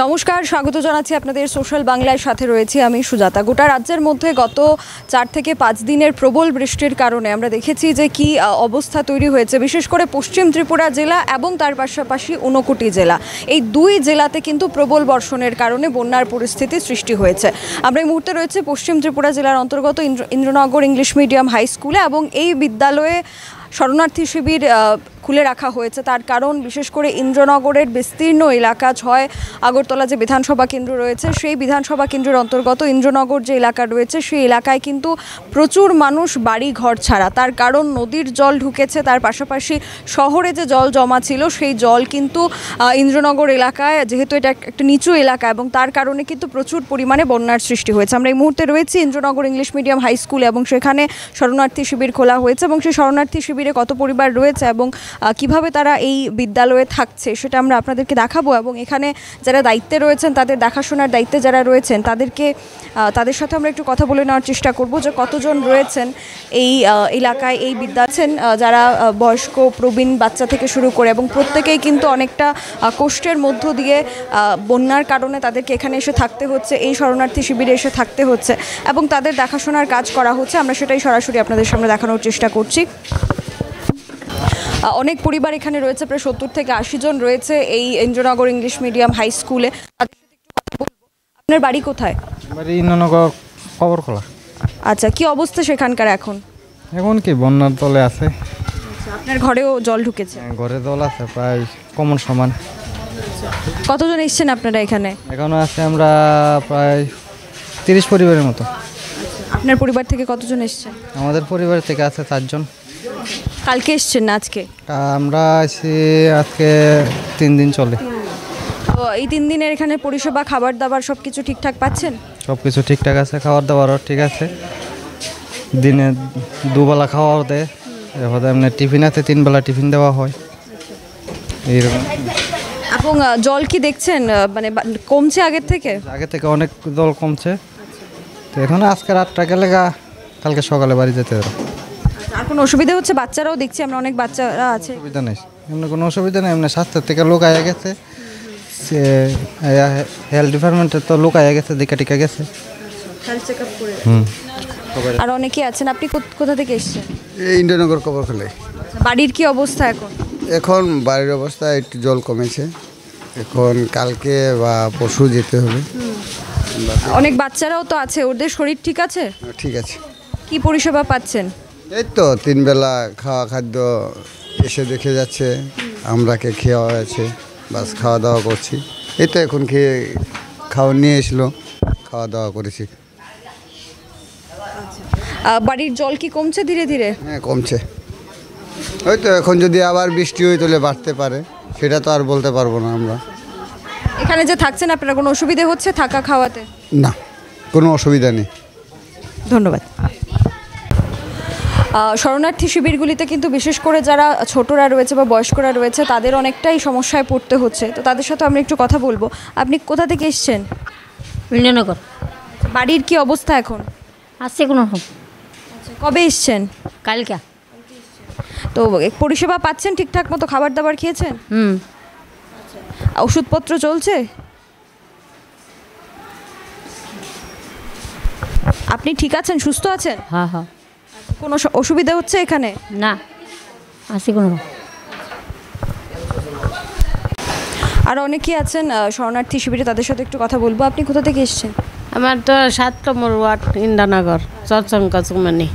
নমস্কার, স্বাগত জানাচ্ছি আপনাদের সোশ্যাল বাংলার সাথে রয়েছি আমি সুজাতা। গোটা রাজ্যের মধ্যে গত 4 থেকে 5 দিনের প্রবল বৃষ্টির কারণে আমরা দেখেছি যে কি অবস্থা তৈরি হয়েছে, বিশেষ করে পশ্চিম ত্রিপুরা জেলা এবং তার পাশাপাশি ঊনকোটি জেলা। এই দুই জেলাতে কিন্তু প্রবল বর্ষণের কারণে বন্যার পরিস্থিতি সৃষ্টি হয়েছে। আমরা এই মুহূর্তে রয়েছে পশ্চিম ত্রিপুরা জেলার অন্তর্গত ইন্দ্রনগর ইংলিশ মিডিয়াম হাই স্কুলে, এবং এই বিদ্যালয়ে শরণার্থী শিবির খুলে রাখা হয়েছে। তার কারণ বিশেষ করে ইন্দ্রনগরের বিস্তীর্ণ এলাকা, 6 আগরতলা যে বিধানসভা কেন্দ্র রয়েছে সেই বিধানসভা কেন্দ্রের অন্তর্গত ইন্দ্রনগর যে এলাকা রয়েছে সেই এলাকায় কিন্তু প্রচুর মানুষ বাড়ি ঘর ছাড়া। তার কারণ নদীর জল ঢুকেছে, তার পাশাপাশি শহরে যে জল জমা ছিল সেই জল কিন্তু ইন্দ্রনগর এলাকায়, যেহেতু এটা একটা নিচু এলাকা, এবং তার কারণে কিন্তু প্রচুর পরিমাণে বন্যার সৃষ্টি হয়েছে। আমরা এই মুহূর্তে রয়েছি ইন্দ্রনগর ইংলিশ মিডিয়াম হাই স্কুলে, এবং সেখানে শরণার্থী শিবির খোলা হয়েছে, এবং সেই শরণার্থী শিবিরে কত পরিবার রয়েছে এবং কিভাবে তারা এই বিদ্যালয়ে থাকছে সেটা আমরা আপনাদেরকে দেখাবো। এবং এখানে যারা দায়িত্বে রয়েছেন, তাদের দেখাশোনার দায়িত্বে যারা রয়েছেন তাদের সাথে আমরা একটু কথা বলে নেওয়ার চেষ্টা করব যে কতজন রয়েছেন এই এলাকায়, এই বিদ্যালয় যারা বয়স্ক প্রবীণ বাচ্চা থেকে শুরু করে, এবং প্রত্যেকেই কিন্তু অনেকটা কষ্টের মধ্য দিয়ে বন্যার কারণে তাদেরকে এখানে এসে থাকতে হচ্ছে, এই শরণার্থী শিবিরে এসে থাকতে হচ্ছে, এবং তাদের দেখাশোনার কাজ করা হচ্ছে। আমরা সেটাই সরাসরি আপনাদের সামনে দেখানোর চেষ্টা করছি। অনেক পরিবার এখানে রয়েছে, প্রায় 70 থেকে 80 জন রয়েছে এই ইন্দ্রনগর ইংলিশ মিডিয়াম হাই স্কুলে। আপনার বাড়ি কোথায়? বাড়ি ইন্দ্রনগর কবরখোলা। আচ্ছা, কি অবস্থা সেখানকার এখন? এখন কি বন্যার তলে আছে। আপনার ঘরেও জল ঢুকেছে? ঘরে জল আছে প্রায় কমন সমান। কতজন এসেছেন আপনারা এখানে? এখনো আছে আমরা প্রায় 30 পরিবারের মতো। আপনার পরিবার থেকে কতজন এসেছেন? আমাদের পরিবার থেকে আছে 4 জন। কালকে এসেছেন না আজকে? আমরা আছি আজকে 3 দিন চলে। তো এই 3 দিনের এখানে পরিষেবা, খাবার দাবার সব কিছু ঠিকঠাক পাচ্ছেন? সব কিছু ঠিকঠাক আছে, খাবার দাবারও ঠিক আছে। দিনে দুবেলা খাওয়াও দেয়, এরপরে এমনি টিফিন আছে, 3 বেলা টিফিন দেওয়া হয় এইরকম। এবং জল কি দেখছেন মানে কমছে আগের থেকে? অনেক জল কমছে। তো এখন আজকে রাতটা গেলে কালকে সকালে বাড়ি যেতে হবে। আর কোনো অসুবিধা হচ্ছে? বাচ্চারাও দেখছি আমরা, অনেক বাচ্চারা আছে। অসুবিধা নেই, এমনি কোনো অসুবিধা নেই। এমনি স্বাস্থ্যের থেকে লোক আয়া গেছে, সে হেলথ ডিপার্টমেন্টের তো লোক আয়া গেছে, দেখা টিকা গেছে, হেলথ চেকআপ করে। আর অনেকে আছেন। আপনি কোথা থেকে এসেছেন? এই ইন্দ্রনগর কবরখোলায়। বাড়ির কি অবস্থা এখন? এখন বাড়ির অবস্থা একটু জল কমেছে, এখন কালকে বা পরশু যেতে হবে। অনেক বাচ্চারাও তো আছে, ওদের শরীর ঠিক আছে? ঠিক আছে। কি পরিষেবা পাচ্ছেন? এই তো 3 বেলা খাওয়া খাদ্য এসে দেখে যাচ্ছে, আমরাকে খাওয়া হয়েছে, বাস খাওয়া দাওয়া করছি। এই তো এখন খাওয়া নিয়ে এসলো, খাওয়া দাওয়া করেছি। বাড়ির জল কি কমছে ধীরে ধীরে? হ্যাঁ, কমছে। ওই তো এখন যদি আবার বৃষ্টি হয় তাহলে বাড়তে পারে, সেটা তো আর বলতে পারবো না আমরা। এখানে যে থাকছেন আপনারা, কোনো অসুবিধা হচ্ছে থাকা খাওয়াতে? না, কোনো অসুবিধা নেই। ধন্যবাদ। শরণার্থী শিবিরগুলিতে কিন্তু বিশেষ করে যারা ছোটরা রয়েছে বা বয়স্করা রয়েছে তাদের অনেকটাই সমস্যায় পড়তে হচ্ছে। তো তাদের সাথে আমরা একটু কথা বলবো। আপনি কোথা থেকে এসেছেন? ইন্দ্রনগর। বাড়ির কি অবস্থা এখন? আসছে কোনো কবে এসেছেন? কালকা। তো পরিষেবা পাচ্ছেন ঠিকঠাক মতো? খাবার দাবার খেয়েছেন? ওষুধপত্র চলছে? আপনি ঠিক আছেন, সুস্থ আছেন? হ্যাঁ হ্যাঁ। কোনো অসুবিধা হচ্ছে এখানে? না, আসছে কোনো। আর অনেকেই আছেন শরণার্থী শিবিরে, তাদের সাথে একটু কথা বলবো। আপনি কোথা থেকে এসেছেন? আমার তো 7 নম্বর ওয়ার্ড ইন্দ্রনগর, চরচঙ্কা চুমানি।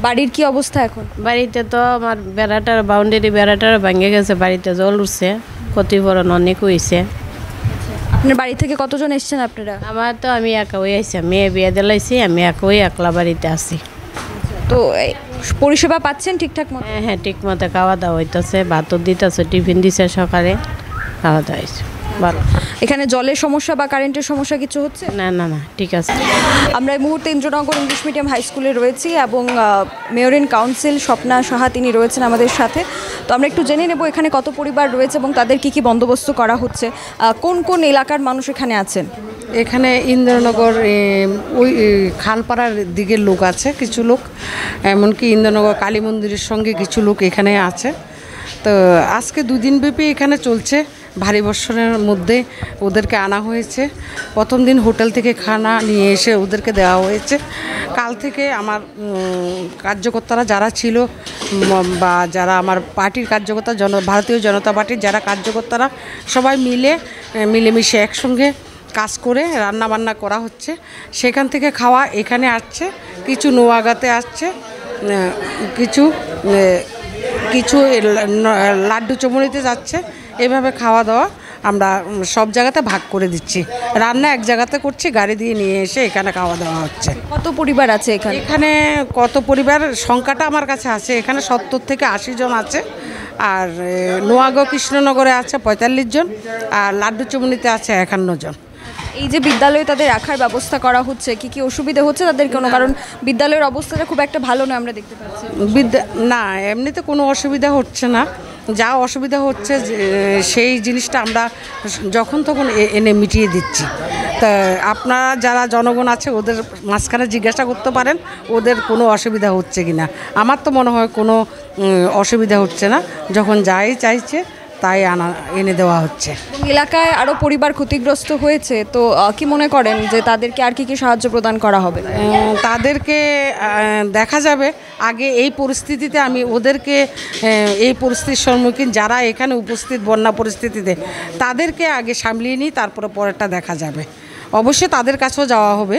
বাড়ির কি অবস্থা এখন? বাড়িতে তো আমার বেড়াটার বাউন্ডারি বেড়াটার ভেঙে গেছে, বাড়িতে জল উঠছে, ক্ষতিপূরণ অনেক হয়েছে। আপনার বাড়ি থেকে কতজন এসেছেন আপনারা? আমার তো আমি একা হয়ে আসছি, মেয়ে বিয়ে দিলাইছি, আমি একলা বাড়িতে আছি। তো পরিষেবা পাচ্ছেন ঠিকঠাক মতো? হ্যাঁ হ্যাঁ, ঠিক মতো খাওয়া দাওয়া হইতেছে, ভাতও দিতেছে, টিফিন দিছে সকালে, খাওয়া দাওয়া হয়েছে ভালো। এখানে জলের সমস্যা বা কারেন্টের সমস্যা কিছু হচ্ছে? না না না, ঠিক আছে। আমরা এই মুহূর্তে ইন্দ্রনগর ইংলিশ মিডিয়াম হাই স্কুলে রয়েছি, এবং mayor in council Swapna Saha তিনি রয়েছেন আমাদের সাথে। তো আমরা একটু জেনে নেব এখানে কত পরিবার রয়েছে এবং তাদের কি কি বন্দোবস্ত করা হচ্ছে, কোন কোন এলাকার মানুষ এখানে আছেন। এখানে ইন্দ্রনগর ওই খালপাড়ার দিকের লোক আছে কিছু লোক, এমনকি ইন্দ্রনগর কালী মন্দিরের সঙ্গে কিছু লোক এখানে আছে। তো আজকে 2 দিন ব্যাপী এখানে চলছে। ভারী বর্ষণের মধ্যে ওদেরকে আনা হয়েছে। প্রথম দিন হোটেল থেকে খানা নিয়ে এসে ওদেরকে দেওয়া হয়েছে। কাল থেকে আমার কার্যকর্তারা যারা ছিল বা যারা আমার পার্টির কার্যকর্তা ভারতীয় জনতা পার্টির যারা কার্যকর্তারা সবাই মিলেমিশে একসঙ্গে কাজ করে রান্না বান্না করা হচ্ছে। সেখান থেকে খাওয়া এখানে আসছে, কিছু নোয়াগাতে আসছে, কিছু লাড্ডু চমড়িতে যাচ্ছে। এভাবে খাওয়া দাওয়া আমরা সব জায়গাতে ভাগ করে দিচ্ছি। রান্না এক জায়গাতে করছি, গাড়ি দিয়ে নিয়ে এসে এখানে খাওয়া দাওয়া হচ্ছে। কত পরিবার আছে এখানে? এখানে কত পরিবার সংখ্যাটা আমার কাছে আছে, এখানে 70 থেকে 80 জন আছে। আর নোয়াগাঁও কৃষ্ণনগরে আছে 45 জন, আর লাড্ডু চমনিতে আছে 51 জন। এই যে বিদ্যালয়ে তাদের রাখার ব্যবস্থা করা হচ্ছে, কি কি অসুবিধা হচ্ছে তাদের কোনো? কারণ বিদ্যালয়ের অবস্থাটা খুব একটা ভালো নয় আমরা দেখতে পাচ্ছি। না, এমনিতে কোনো অসুবিধা হচ্ছে না। যা অসুবিধা হচ্ছে সেই জিনিসটা আমরা যখন তখন এনে মিটিয়ে দিচ্ছি। তা আপনারা যারা জনগণ আছে ওদের মাঝখানে জিজ্ঞাসা করতে পারেন ওদের কোনো অসুবিধা হচ্ছে কি না। আমার তো মনে হয় কোনো অসুবিধা হচ্ছে না, যখন যাই চাইছে তাই এনে দেওয়া হচ্ছে। এলাকায় আরও পরিবার ক্ষতিগ্রস্ত হয়েছে, তো কি মনে করেন যে তাদেরকে আর কি কি সাহায্য প্রদান করা হবে? তাদেরকে দেখা যাবে। আগে এই পরিস্থিতিতে আমি ওদেরকে এই পরিস্থিতির সম্মুখীন যারা এখানে উপস্থিত বন্যা পরিস্থিতিতে তাদেরকে আগে সামলিয়ে নিই, তারপরে পরেরটা দেখা যাবে। অবশ্যই তাদের কাছেও যাওয়া হবে,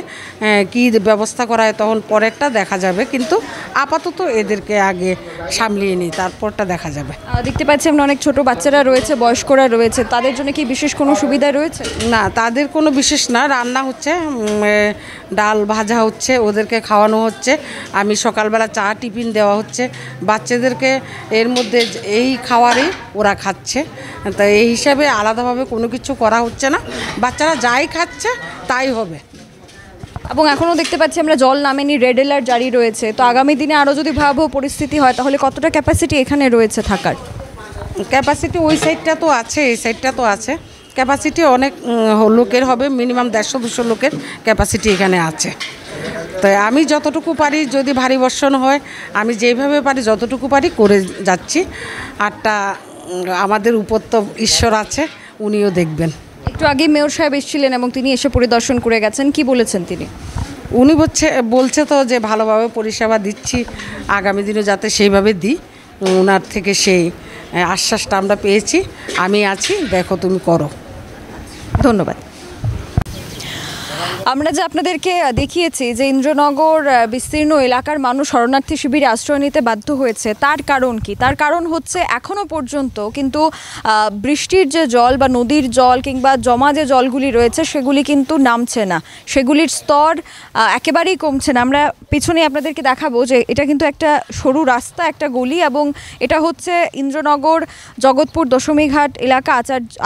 কি ব্যবস্থা করা হয় তখন পরেরটা দেখা যাবে, কিন্তু আপাতত এদেরকে আগে সামলিয়ে নিই, তারপরটা দেখা যাবে। দেখতে পাচ্ছি আমরা অনেক ছোট বাচ্চারা রয়েছে, বয়স্করা রয়েছে, তাদের জন্য কি বিশেষ কোনো সুবিধা রয়েছে? না, তাদের কোনো বিশেষ না। রান্না হচ্ছে, ডাল ভাজা হচ্ছে, ওদেরকে খাওয়ানো হচ্ছে। আমি সকালবেলা চা টিফিন দেওয়া হচ্ছে বাচ্চাদেরকে, এর মধ্যে এই খাওয়ারই ওরা খাচ্ছে। তো এই হিসাবে আলাদাভাবে কোনো কিছু করা হচ্ছে না, বাচ্চারা যাই খাচ্ছে তাই হবে। এবং এখনও দেখতে পাচ্ছি আমরা জল নামেনি, রেড অ্যালার্ট জারি রয়েছে। তো আগামী দিনে আরও যদি ভয়াবহ পরিস্থিতি হয় তাহলে কতটা ক্যাপাসিটি এখানে রয়েছে থাকার? ক্যাপাসিটি ওই সাইডটা তো আছে, এই সাইডটা তো আছে। ক্যাপাসিটি অনেক লোকের হবে, মিনিমাম 150-200 লোকের ক্যাপাসিটি এখানে আছে। তাই আমি যতটুকু পারি, যদি ভারী বর্ষণ হয় আমি যেভাবে পারি যতটুকু পারি করে যাচ্ছি। আরটা আমাদের উপর তো ঈশ্বর আছে, উনিও দেখবেন। একটু আগে মেয়র সাহেব এসেছিলেন এবং তিনি এসে পরিদর্শন করে গেছেন, কি বলেছেন তিনি? উনি বলছে তো যে ভালোভাবে পরিষেবা দিচ্ছি, আগামী দিনে যাতে সেইভাবে দিই, ওনার থেকে সেই আশ্বাসটা আমরা পেয়েছি। আমি আছি, দেখো তুমি করো। ধন্যবাদ। আমরা যে আপনাদেরকে দেখিয়েছি যে ইন্দ্রনগর বিস্তীর্ণ এলাকার মানুষ শরণার্থী শিবিরে আশ্রয় নিতে বাধ্য হয়েছে, তার কারণ কি? তার কারণ হচ্ছে এখনও পর্যন্ত কিন্তু বৃষ্টির যে জল বা নদীর জল কিংবা জমা যে জলগুলি রয়েছে সেগুলি কিন্তু নামছে না, সেগুলির স্তর একেবারেই কমছে না। আমরা পিছনে আপনাদেরকে দেখাবো যে এটা কিন্তু একটা সরু রাস্তা, একটা গলি, এবং এটা হচ্ছে ইন্দ্রনগর জগৎপুর দশমীঘাট এলাকা,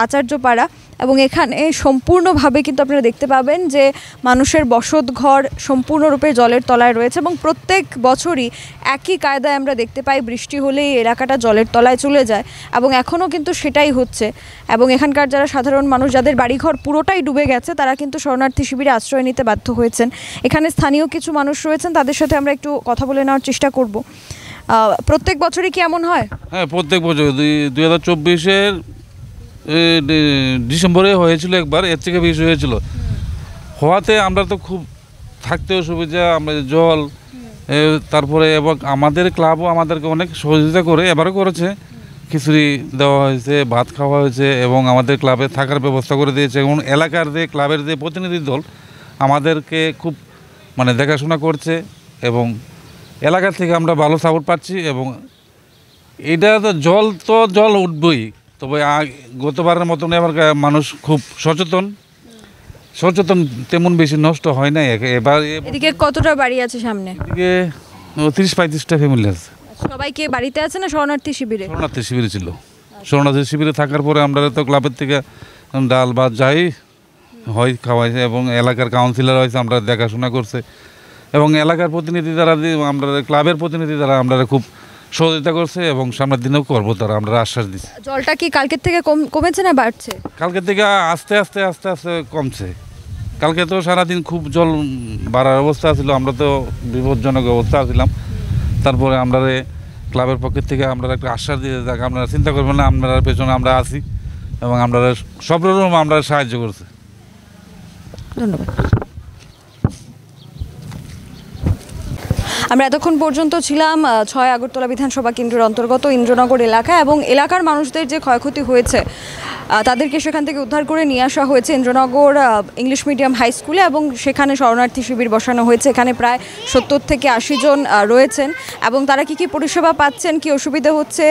আচার্যপাড়া। এবং এখানে সম্পূর্ণভাবে কিন্তু আপনারা দেখতে পাবেন যে মানুষের বসত ঘর সম্পূর্ণরূপে জলের তলায় রয়েছে, এবং প্রত্যেক বছরই একই কায়দায় আমরা দেখতে পাই, বৃষ্টি হলেই এলাকাটা জলের তলায় চলে যায়, এবং এখনও কিন্তু সেটাই হচ্ছে। এবং এখানকার যারা সাধারণ মানুষ, যাদের বাড়িঘর পুরোটাই ডুবে গেছে, তারা কিন্তু শরণার্থী শিবিরে আশ্রয় নিতে বাধ্য হয়েছেন। এখানে স্থানীয় কিছু মানুষ রয়েছেন, তাদের সাথে আমরা একটু কথা বলে নেওয়ার চেষ্টা করব। প্রত্যেক বছরই কি এমন হয়? হ্যাঁ, প্রত্যেক বছর 2024-এর ডিসেম্বরে হয়েছিল একবার, এর থেকে বেশি হয়েছিল। হওয়াতে আমরা তো খুব থাকতে অসুবিধা, আমরা জল, তারপরে এবং আমাদের ক্লাবও আমাদেরকে অনেক সহযোগিতা করে, এবারও করেছে। খিচুড়ি দেওয়া হয়েছে, ভাত খাওয়া হয়েছে, এবং আমাদের ক্লাবে থাকার ব্যবস্থা করে দিয়েছে। এবং এলাকার যে ক্লাবের যে প্রতিনিধি দল আমাদেরকে খুব দেখাশোনা করছে, এবং এলাকার থেকে আমরা ভালো সাপোর্ট পাচ্ছি। এবং এটা তো জল উঠবই, তবে গতবারের মতন এবার মানুষ খুব সচেতন, তেমন বেশি নষ্ট হয় না। এবার এদিকে কতটা বাড়ি আছে সামনে? এদিকে 30-35টা ফ্যামিলি আছে। সবাইকে বাড়িতে আছে না শরণার্থী শিবিরে? শরণার্থী শিবিরে ছিল। শরণার্থী শিবিরে থাকার পরে আমরা তো ক্লাবের থেকে ডাল ভাত যাই হয় খাওয়াইছে, এবং এলাকার কাউন্সিলর হয়েছে, আমরা দেখাশোনা করছে, এবং এলাকার প্রতিনিধি দ্বারা আমরা ক্লাবের প্রতিনিধি দ্বারা আমরা খুব সহযোগিতা করছে, এবং সামনের দিনেও করবো তারা আমরা আশ্বাস দিচ্ছি। জলটা কি কালকের থেকে কমেছে না বাড়ছে? কালকের থেকে আস্তে আস্তে কমছে। কালকে তো সারাদিন খুব জল বাড়ার অবস্থা ছিল, আমরা তো বিপজ্জনক অবস্থা ছিলাম। তারপরে আমরা ক্লাবের পক্ষ থেকে আমরা একটা আশ্বাস দিয়ে থাকি, আপনারা চিন্তা করবেন না, আপনারা পেছনে আমরা আছি এবং আমরা সব রকম আমরা সাহায্য করছি। ধন্যবাদ। আমরা এতক্ষণ পর্যন্ত ছিলাম 6 আগরতলা বিধানসভা কেন্দ্রের অন্তর্গত ইন্দ্রনগর এলাকা, এবং এলাকার মানুষদের যে ক্ষয়ক্ষতি হয়েছে তাদেরকে সেখান থেকে উদ্ধার করে নিয়ে আসা হয়েছে ইন্দ্রনগর ইংলিশ মিডিয়াম হাই স্কুলে, এবং সেখানে শরণার্থী শিবির বসানো হয়েছে। এখানে প্রায় 70 থেকে 80 জন রয়েছেন, এবং তারা কি পরিষেবা পাচ্ছেন, কি অসুবিধা হচ্ছে,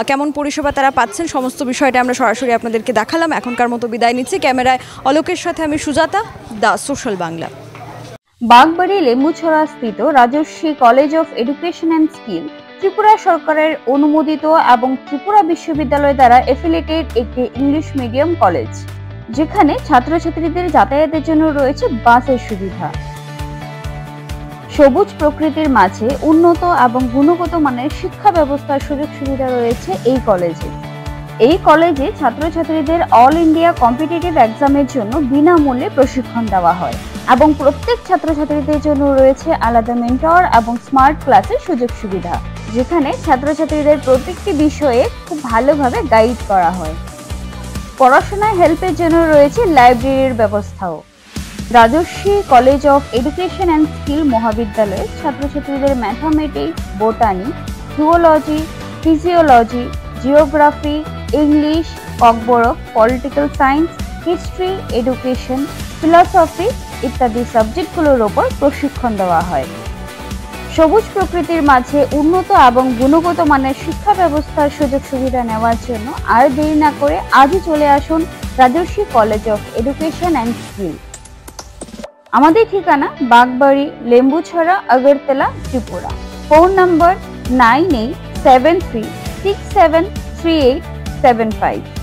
কেমন পরিষেবা তারা পাচ্ছেন, সমস্ত বিষয়টা আমরা সরাসরি আপনাদেরকে দেখালাম। এখনকার মতো বিদায় নিচ্ছি। ক্যামেরায় অলোকের সাথে আমি সুজাতা, দা সোশ্যাল বাংলা। বাগবাড়ি লেম্বুছড়া স্থিত Rajarshi college of education and skill Tripura সরকারের অনুমোদিত এবং ত্রিপুরা বিশ্ববিদ্যালয় দ্বারা এফিলিয়েটেড একটি ইংলিশ মিডিয়াম কলেজ, যেখানে ছাত্রছাত্রীদের যাতায়াতের জন্য রয়েছে বাসের সুবিধা। সবুজ প্রকৃতির মাঝে উন্নত এবং গুণগত মানের শিক্ষা ব্যবস্থার সুযোগ সুবিধা রয়েছে এই কলেজে। এই কলেজে ছাত্রছাত্রীদের অল ইন্ডিয়া কম্পিটিটিভ এক্সামের জন্য বিনামূল্যে প্রশিক্ষণ দেওয়া হয়, এবং প্রত্যেক ছাত্রছাত্রীদের জন্য রয়েছে আলাদা মেন্টর এবং স্মার্ট ক্লাসের সুযোগ সুবিধা, যেখানে ছাত্রছাত্রীদের প্রত্যেকটি বিষয়ে খুব ভালোভাবে গাইড করা হয়। পড়াশোনায় হেল্পের জন্য রয়েছে লাইব্রেরির ব্যবস্থাও। Rajarshi college of education and skill মহাবিদ্যালয়ে ছাত্রছাত্রীদের mathematics, botany, zoology, physiology, geography, English, Kokborok, political science, history, education, philosophy ইত্যাদি সাবজেক্টগুলোর ওপর প্রশিক্ষণ দেওয়া হয়। সবুজ প্রকৃতির মাঝে উন্নত এবং গুণগত মানের শিক্ষা ব্যবস্থার সুযোগ সুবিধা নেওয়ার জন্য আর দেরি না করে আজই চলে আসুন Rajarshi college of education and skill. আমাদের ঠিকানা বাগবাড়ি, লেম্বুছড়া, আগরতলা, ত্রিপুরা। Phone number 9873673875।